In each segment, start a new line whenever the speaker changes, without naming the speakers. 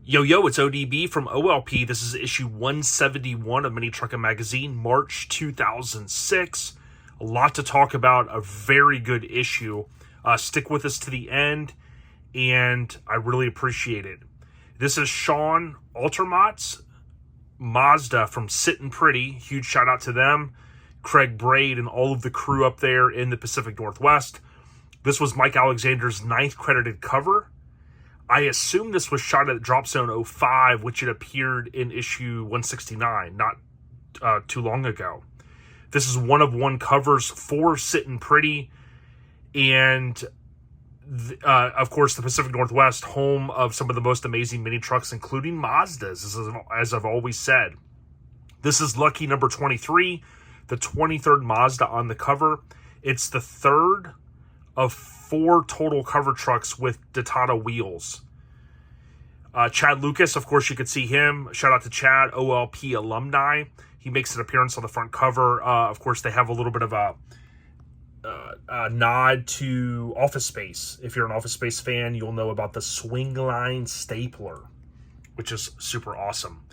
Yo, it's ODB from OLP. This is issue 171 of Mini Truckin Magazine, March 2006. A lot to talk about, a very good issue. Stick with us to the end, and I really appreciate it. This is Shawn, Altermott's Mazda from Sittin Pretti. Huge shout out to them. Craig Braid and all of the crew up there in the Pacific Northwest. This was Mike Alexander's 9th credited cover. I assume this was shot at Drop Zone 05, which it appeared in issue 169, not too long ago. This is one of one covers for Sittin Pretti, and of course the Pacific Northwest, home of some of the most amazing mini trucks, including Mazdas, as I've always said. This is lucky number 23, the 23rd Mazda on the cover. It's the third of 4 total cover trucks with Detata wheels. Chad Lucas, of course, you could see him. Shout out to Chad, OLP alumni. He makes an appearance on the front cover. Of course, they have a little bit of a nod to Office Space. If you're an Office Space fan, you'll know about the Swingline stapler, which is super awesome.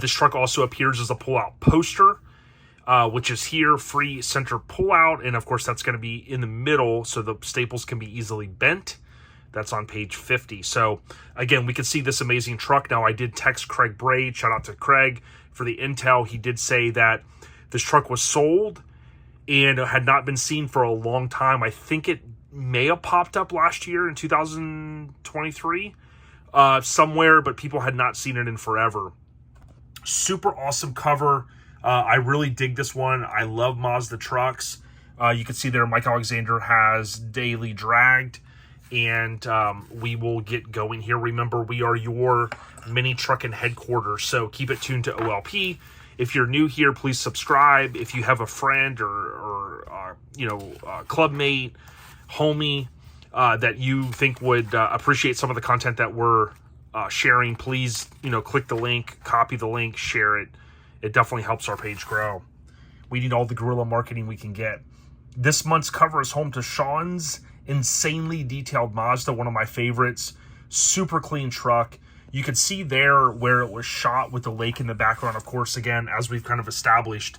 This truck also appears as a pull-out poster, which is here, free center pullout, and of course that's going to be in the middle so the staples can be easily bent. That's on page 50. So again, we can see this amazing truck. Now, I did text Craig Braid, shout out to Craig for the intel. He did say that this truck was sold and had not been seen for a long time. I think it may have popped up last year in 2023 somewhere, but people had not seen it in forever. Super awesome cover. I really dig this one. I love Mazda trucks. You can see there Mike Alexander has daily dragged, and we will get going here. Remember, we are your Mini Truckin headquarters, so keep it tuned to OLP. If you're new here, please subscribe. If you have a friend or clubmate, homie that you think would appreciate some of the content that we're sharing, please click the link, copy the link, share it. It definitely helps our page grow. We need all the guerrilla marketing we can get. This month's cover is home to Shawn's insanely detailed Mazda, one of my favorites. Super clean truck. You can see there where it was shot with the lake in the background. Of course, again, as we've kind of established,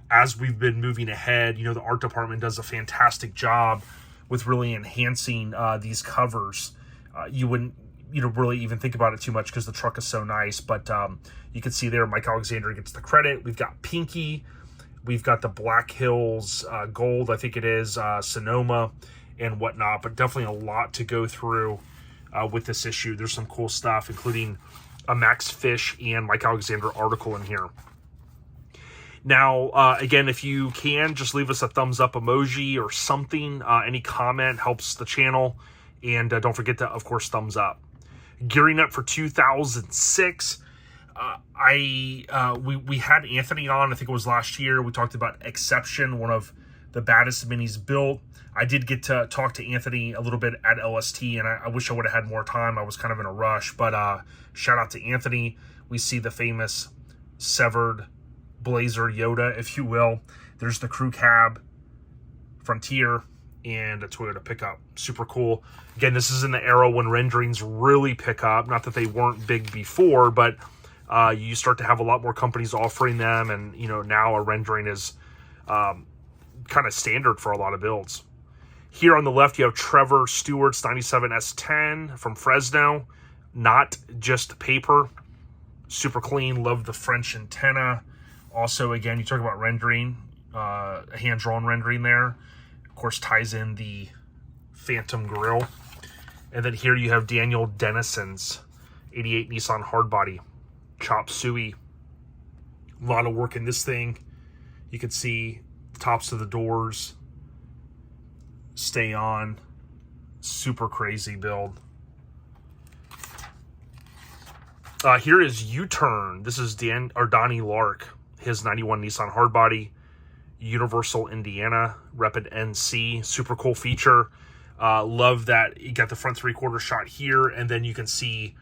as we've been moving ahead, the art department does a fantastic job with really enhancing these covers. You wouldn't really even think about it too much because the truck is so nice, but you can see there Mike Alexander gets the credit. We've got Pinky, we've got the Black Hills Gold, I think it is, Sonoma and whatnot, but definitely a lot to go through with this issue. There's some cool stuff, including a Max Fish and Mike Alexander article in here. Now, again, if you can, just leave us a thumbs up emoji or something. Any comment helps the channel, and don't forget to, of course, thumbs up. Gearing up for 2006. We had Anthony on, I think it was last year. We talked about Exception, one of the baddest minis built. I did get to talk to Anthony a little bit at LST, and I wish I would have had more time. I was kind of in a rush, but shout out to Anthony. We see the famous severed Blazer Yoda, if you will. There's the crew cab, Frontier, and a Toyota pickup. Super cool. Again, this is in the era when renderings really pick up. Not that they weren't big before, but you start to have a lot more companies offering them, and now a rendering is kind of standard for a lot of builds. Here on the left, you have Trevor Stewart's 97 S10 from Fresno. Not just paper. Super clean. Love the French antenna. Also, again, you talk about rendering, hand-drawn rendering there. Of course, ties in the Phantom grille. And then here you have Daniel Dennison's 88 Nissan Hardbody. Chop suey. A lot of work in this thing. You can see the tops of the doors stay on. Super crazy build. Here is U-Turn. This is Donnie Lark, his 91 Nissan Hardbody, Universal, Indiana, Rapid NC. Super cool feature. Love that you got the front 3/4 shot here, and then you can see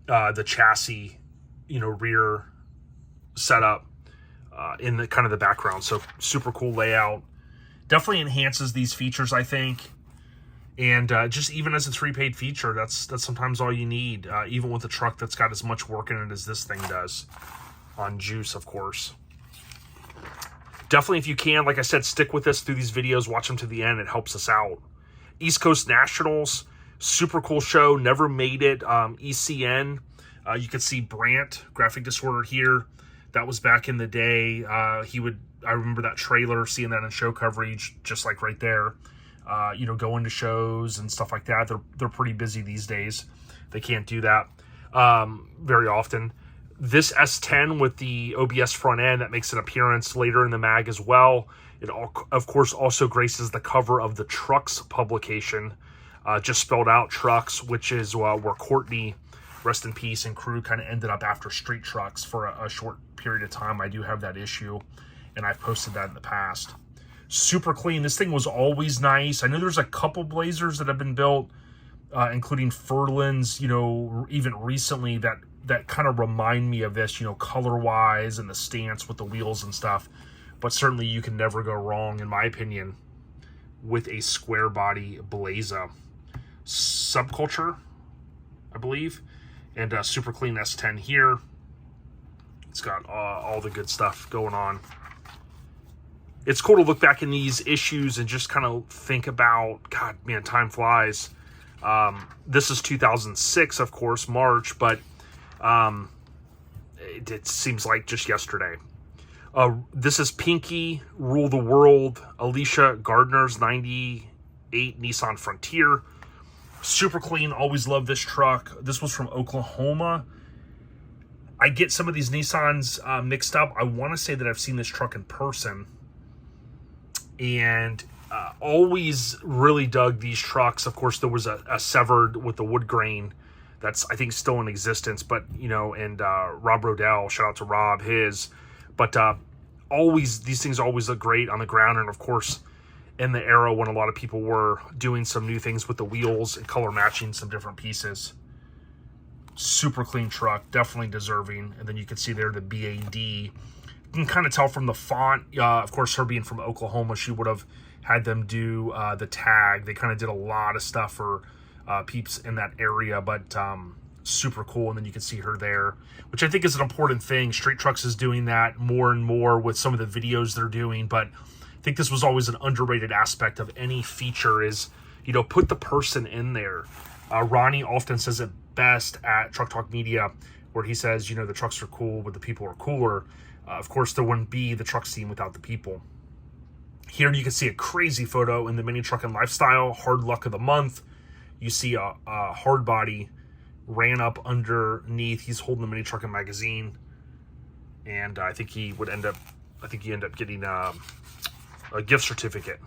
the chassis, rear setup in the kind of the background. So super cool layout. Definitely enhances these features, I think. And just even as a 3-paid feature, that's sometimes all you need, even with a truck that's got as much work in it as this thing does. On juice, of course. Definitely, if you can, like I said, stick with us through these videos. Watch them to the end. It helps us out. East Coast Nationals, super cool show. Never made it. ECN. You can see Brant, graphic disorder here. That was back in the day. I remember that trailer, seeing that in show coverage, just like right there. Going to shows and stuff like that. They're pretty busy these days. They can't do that very often. This S10 with the OBS front end that makes an appearance later in the mag as well. It, of course, also graces the cover of the Trucks publication, just spelled out Trucks, which is where Courtney, rest in peace, and crew kind of ended up after Street Trucks for a short period of time. I do have that issue, and I've posted that in the past. Super clean. This thing was always nice. I know there's a couple Blazers that have been built, including Furlands, even recently that kind of remind me of this, color-wise and the stance with the wheels and stuff. But certainly you can never go wrong, in my opinion, with a square body Blazer. Subculture, I believe. And super clean S10 here. It's got all the good stuff going on. It's cool to look back in these issues and just kind of think about, God, man, time flies. This is 2006, of course, March, but it seems like just yesterday. This is Pinky, Rule the World, Alicia, Gardner's 98 Nissan Frontier. Super clean, always love this truck. This was from Oklahoma. I get some of these Nissans mixed up. I want to say that I've seen this truck in person. And always really dug these trucks. Of course, there was a Severed with the wood grain that's, I think, still in existence. But, and Rob Rodell, shout out to Rob, his. But always, these things always look great on the ground. And, of course, in the era when a lot of people were doing some new things with the wheels and color matching some different pieces. Super clean truck, definitely deserving. And then you can see there the BAD. You can kind of tell from the font. Of course, her being from Oklahoma, she would have had them do the tag. They kind of did a lot of stuff for peeps in that area, but super cool. And then you can see her there, which I think is an important thing. Street Trucks is doing that more and more with some of the videos they're doing, but I think this was always an underrated aspect of any feature is, put the person in there. Ronnie often says it best at Truck Talk Media, where he says, the trucks are cool, but the people are cooler. Of course, there wouldn't be the truck scene without the people. Here you can see a crazy photo in the Mini Truckin' Lifestyle, Hard Luck of the Month. You see a Hardbody ran up underneath. He's holding the Mini Truckin' magazine. And I think he ended up getting a gift certificate.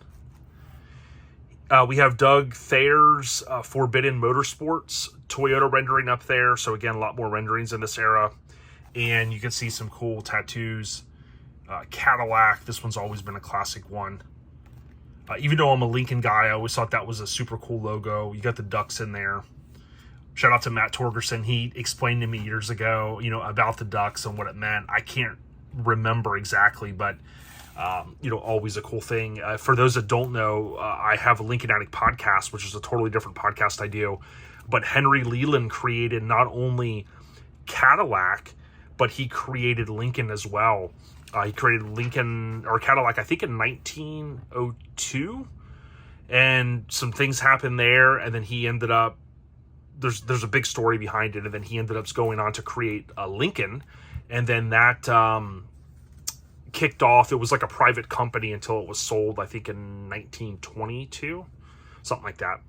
We have Doug Thayer's Forbidden Motorsports Toyota rendering up there. So again, a lot more renderings in this era. And you can see some cool tattoos. Cadillac, this one's always been a classic one. Even though I'm a Lincoln guy, I always thought that was a super cool logo. You got the ducks in there. Shout out to Matt Torgerson. He explained to me years ago, about the ducks and what it meant. I can't remember exactly, but always a cool thing. For those that don't know, I have a Lincoln Addict podcast, which is a totally different podcast I do. But Henry Leland created not only Cadillac, but he created Lincoln as well. He created Lincoln or Cadillac, I think, in 1902. And some things happened there, and then he ended up, there's a big story behind it, and then he ended up going on to create Lincoln. And then that kicked off. It was like a private company until it was sold, I think, in 1922, something like that.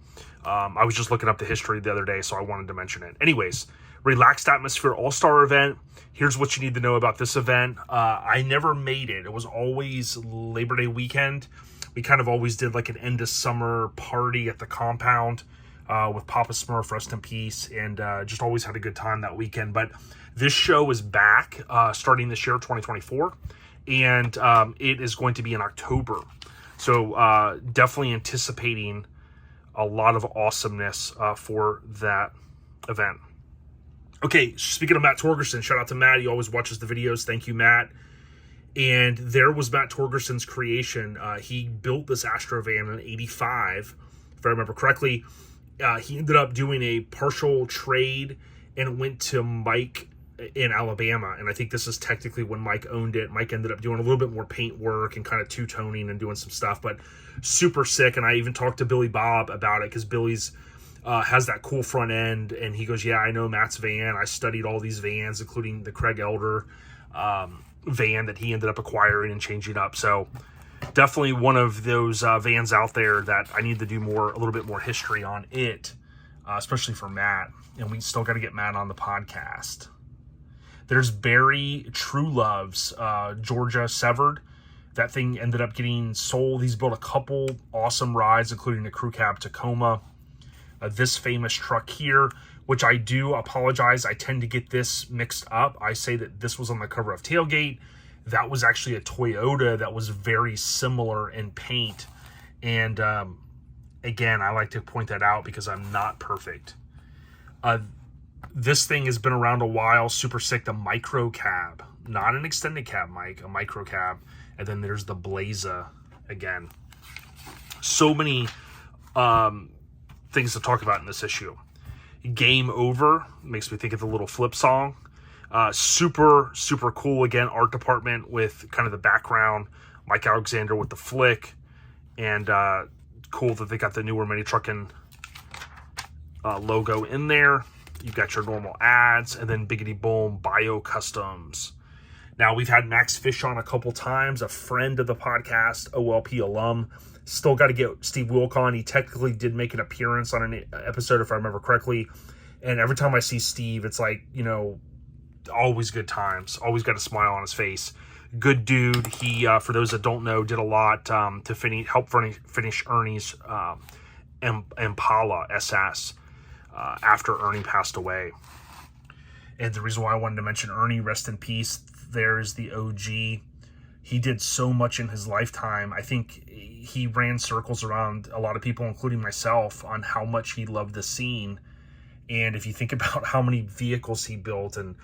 I was just looking up the history the other day, so I wanted to mention it. Anyways, Relaxed Atmosphere All-Star event. Here's what you need to know about this event. I never made it. It was always Labor Day weekend. We kind of always did like an end of summer party at the compound with Papa Smurf, rest in peace, and just always had a good time that weekend. But this show is back starting this year, 2024, and it is going to be in October. So definitely anticipating a lot of awesomeness for that event. Okay, speaking of Matt Torgerson, shout out to Matt. He always watches the videos. Thank you, Matt. And there was Matt Torgerson's creation. He built this Astrovan in '85 if I remember correctly. He ended up doing a partial trade and went to Mike in Alabama, and I think this is technically when Mike owned it. Mike ended up doing a little bit more paint work and kind of two-toning and doing some stuff, but super sick. And I even talked to Billy Bob about it, because Billy's has that cool front end, and he goes, yeah, I know Matt's van. I studied all these vans, including the Craig Elder van that he ended up acquiring and changing up. So definitely one of those vans out there that I need to do a little bit more history on it, especially for Matt. And we still got to get Matt on the podcast. There's Barry True Love's Georgia Severed. That thing ended up getting sold. He's built a couple awesome rides, including the Crew Cab Tacoma. This famous truck here, which I do apologize, I tend to get this mixed up. I say that this was on the cover of Tailgate. That was actually a Toyota that was very similar in paint. And again, I like to point that out because I'm not perfect. This thing has been around a while, super sick. The micro cab, not an extended cab, Mike, a micro cab. And then there's the Blaza again. So many things to talk about in this issue. Game Over makes me think of the Little Flip song. Super cool, again, art department with kind of the background, Mike Alexander with the flick, and cool that they got the newer Mini Truckin logo in there. You've got your normal ads, and then Biggity Boom Bio Customs. Now, we've had Max Fish on a couple times, a friend of the podcast, OLP alum. Still got to get Steve Wilk on. He technically did make an appearance on an episode, if I remember correctly. And every time I see Steve, it's like, you know, always good times. Always got a smile on his face. Good dude. He, for those that don't know, did a lot to help finish Ernie's Impala SS after Ernie passed away. And the reason why I wanted to mention Ernie, rest in peace, there's the OG. He did so much in his lifetime. I think he ran circles around a lot of people, including myself, on how much he loved the scene. And if you think about how many vehicles he built, and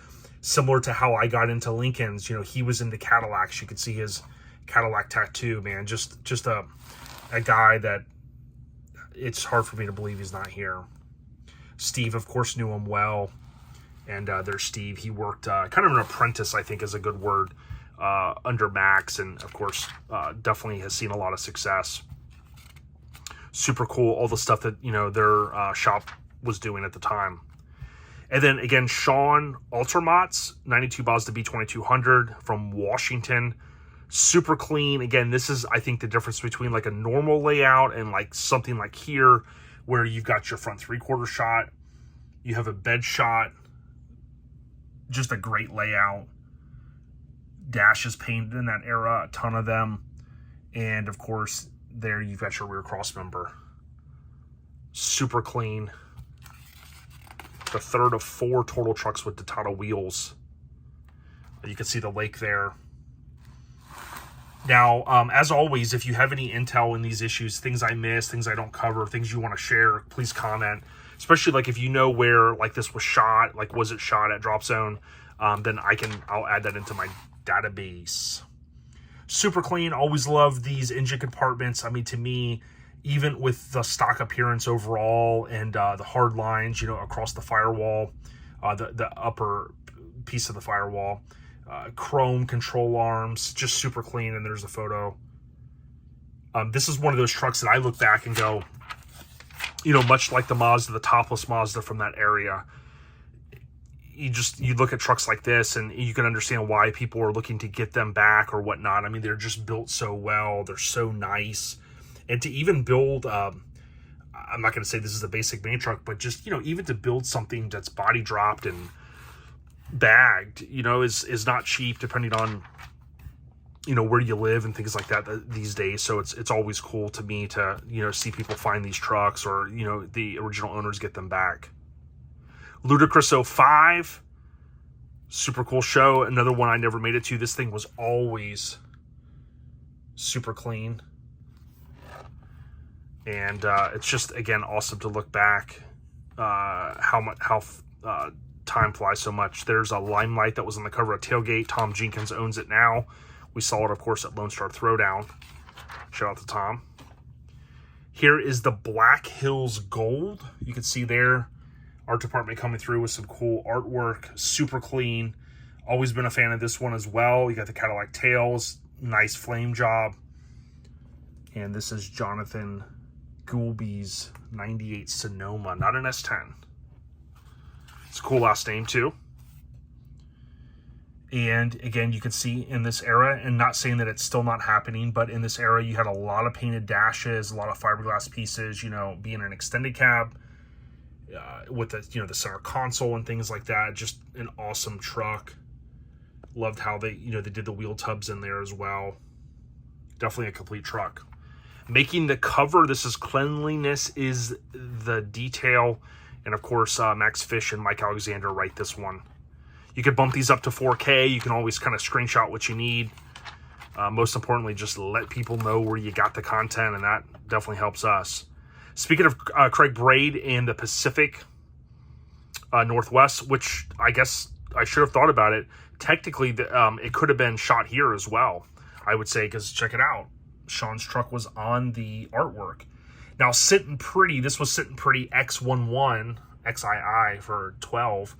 similar to how I got into Lincolns, you know, he was into Cadillacs. You could see his Cadillac tattoo, man. Just a guy that it's hard for me to believe he's not here. Steve, of course, knew him well. And there's Steve. He worked kind of an apprentice, I think is a good word, under Max. And, of course, definitely has seen a lot of success. Super cool. All the stuff that, you know, their shop was doing at the time. And then, again, Shawn Altermott's 92 Mazda B2200 from Washington. Super clean. Again, this is, I think, the difference between, like, a normal layout and, like, something like here where you've got your front three-quarter shot. You have a bed shot. Just a great layout. Dashes painted in that era, a ton of them. And, of course, there you've got your rear cross member. Super clean. The third of 4 total trucks with Detata wheels. You can see the lake there. Now, as always, if you have any intel in these issues, things I miss, things I don't cover, things you want to share, please comment. Especially, like, if you know where, like, this was shot, like, was it shot at Drop Zone, then I'll add that into my database. Super clean. Always love these engine compartments. I mean, to me, even with the stock appearance overall and the hard lines, you know, across the firewall, the upper piece of the firewall, chrome control arms, just super clean. And there's a photo. This is one of those trucks that I look back and go, you know, much like the Mazda, the topless Mazda from that area, you look at trucks like this and you can understand why people are looking to get them back or whatnot. I mean, they're just built so well. They're so nice. And to even build, I'm not going to say this is a basic mini truck, but just, you know, even to build something that's body dropped and bagged, you know, is not cheap depending on, you know, where you live and things like that these days. So it's always cool to me to, you know, see people find these trucks or, you know, the original owners get them back. Ludicrous 05, super cool show. Another one I never made it to. This thing was always super clean. And it's just, again, awesome to look back how time flies so much. There's a Limelight that was on the cover of Tailgate. Tom Jenkins owns it now. We saw it, of course, at Lone Star Throwdown. Shout out to Tom. Here is the Black Hills Gold. You can see there, art department coming through with some cool artwork, super clean. Always been a fan of this one as well. You got the Cadillac tails, nice flame job. And this is Jonathan Goulby's 98 Sonoma, not an S10. It's a cool last name too. And again, you can see in this era, and not saying that it's still not happening, but in this era, you had a lot of painted dashes, a lot of fiberglass pieces, you know, being an extended cab with the, you know, the center console and things like that. Just an awesome truck. Loved how they, you know, they did the wheel tubs in there as well. Definitely a complete truck. Making the cover, this is Cleanliness is the Detail. And of course, Max Fish and Mike Alexander write this one. You could bump these up to 4K. You can always kind of screenshot what you need. Most importantly, just let people know where you got the content, and that definitely helps us. Speaking of Craig Braid and the Pacific Northwest, which I guess I should have thought about it. Technically, it could have been shot here as well, I would say, because check it out. Shawn's truck was on the artwork. Now, Sittin Pretti, this was Sittin Pretti X11, XII for 12.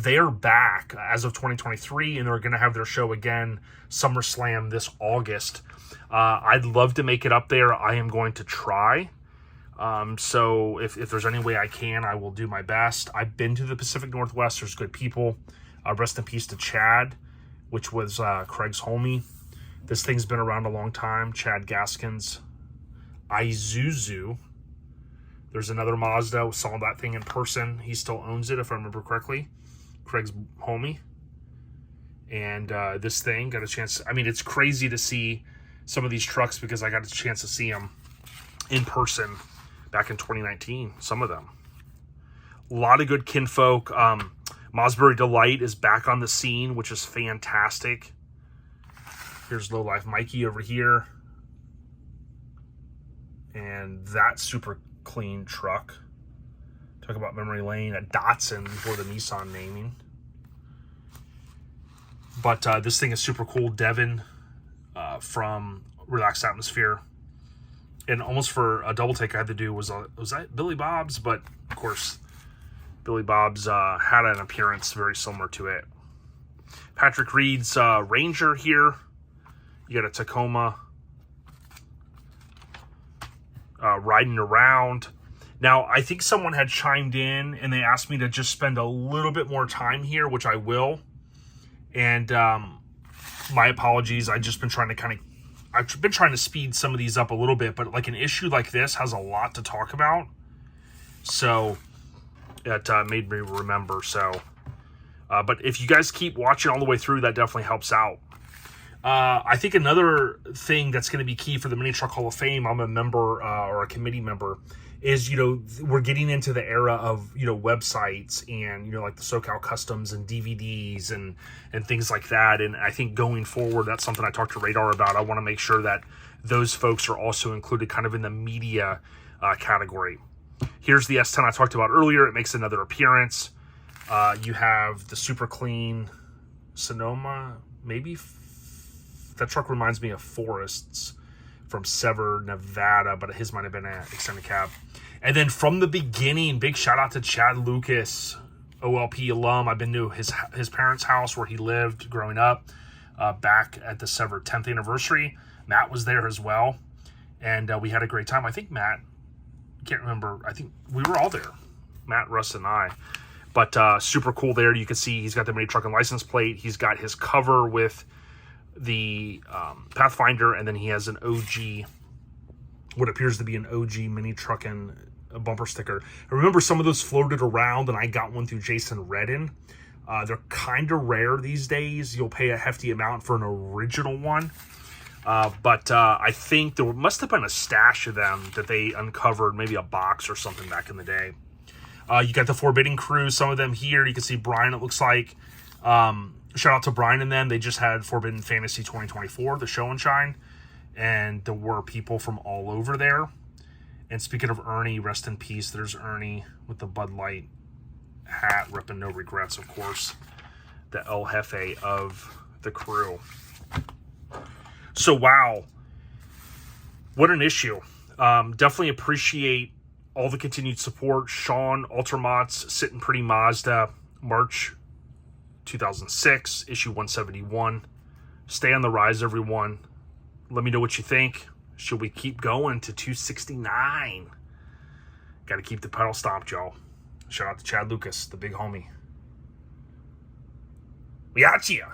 They're back as of 2023, and they're going to have their show again, SummerSlam, this August. I'd love to make it up there. I am going to try. So if there's any way I can, I will do my best. I've been to the Pacific Northwest. There's good people. Rest in peace to Chad, which was Craig's homie. This thing's been around a long time. Chad Gaskins. Isuzu. There's another Mazda. Saw that thing in person. He still owns it, if I remember correctly. Craig's homie. And this thing, got a chance. I mean, it's crazy to see some of these trucks because I got a chance to see them in person back in 2019. Some of them. A lot of good kinfolk. Mosbury Delight is back on the scene, which is fantastic. Here's Low Life Mikey over here. And that super clean truck. Talk about memory lane. A Datsun before the Nissan naming. But this thing is super cool. Devin from Relaxed Atmosphere. And almost for a double take I had to do was that Billy Bob's? But, of course, Billy Bob's had an appearance very similar to it. Patrick Reed's Ranger here. You got a Tacoma riding around. Now, I think someone had chimed in and they asked me to just spend a little bit more time here, which I will. And my apologies. I've been trying to speed some of these up a little bit, but like an issue like this has a lot to talk about. So it made me remember. So, but if you guys keep watching all the way through, that definitely helps out. I think another thing that's going to be key for the Mini Truck Hall of Fame, I'm a member or a committee member, is, you know, we're getting into the era of, you know, websites and, you know, like the SoCal Customs and DVDs and things like that. And I think going forward, that's something I talked to Radar about. I want to make sure that those folks are also included kind of in the media category. Here's the S10 I talked about earlier. It makes another appearance. You have the super clean Sonoma, maybe. That truck reminds me of Forrest's from Sever, Nevada, but his might have been an extended cab. And then from the beginning, big shout out to Chad Lucas, OLP alum. I've been to his parents' house where he lived growing up back at the Sever 10th anniversary. Matt was there as well, and we had a great time. I think Matt, can't remember, I think we were all there, Matt, Russ, and I. But super cool there. You can see he's got the Mini Truckin' license plate. He's got his cover with the Pathfinder, and then he has an OG, what appears to be an OG Mini Truckin' bumper sticker. I remember some of those floated around, and I got one through Jason Redden. They're kind of rare these days. You'll pay a hefty amount for an original one. But I think there must have been a stash of them that they uncovered, maybe a box or something back in the day. You got the Forbidden Crew, some of them here. You can see Brian, it looks like. Shout out to Brian and them. They just had Forbidden Fantasy 2024, the show and shine. And there were people from all over there. And speaking of Ernie, rest in peace. There's Ernie with the Bud Light hat, repping No Regrets, of course. The El Jefe of the crew. So, wow. What an issue. Definitely appreciate all the continued support. Shawn, Altermott's Sittin Pretti Mazda, March 2006, issue 171. Stay on the rise, everyone. Let me know what you think. Should we keep going to 269? Got to keep the pedal stomped, y'all. Shout out to Chad Lucas, the big homie. We out ya.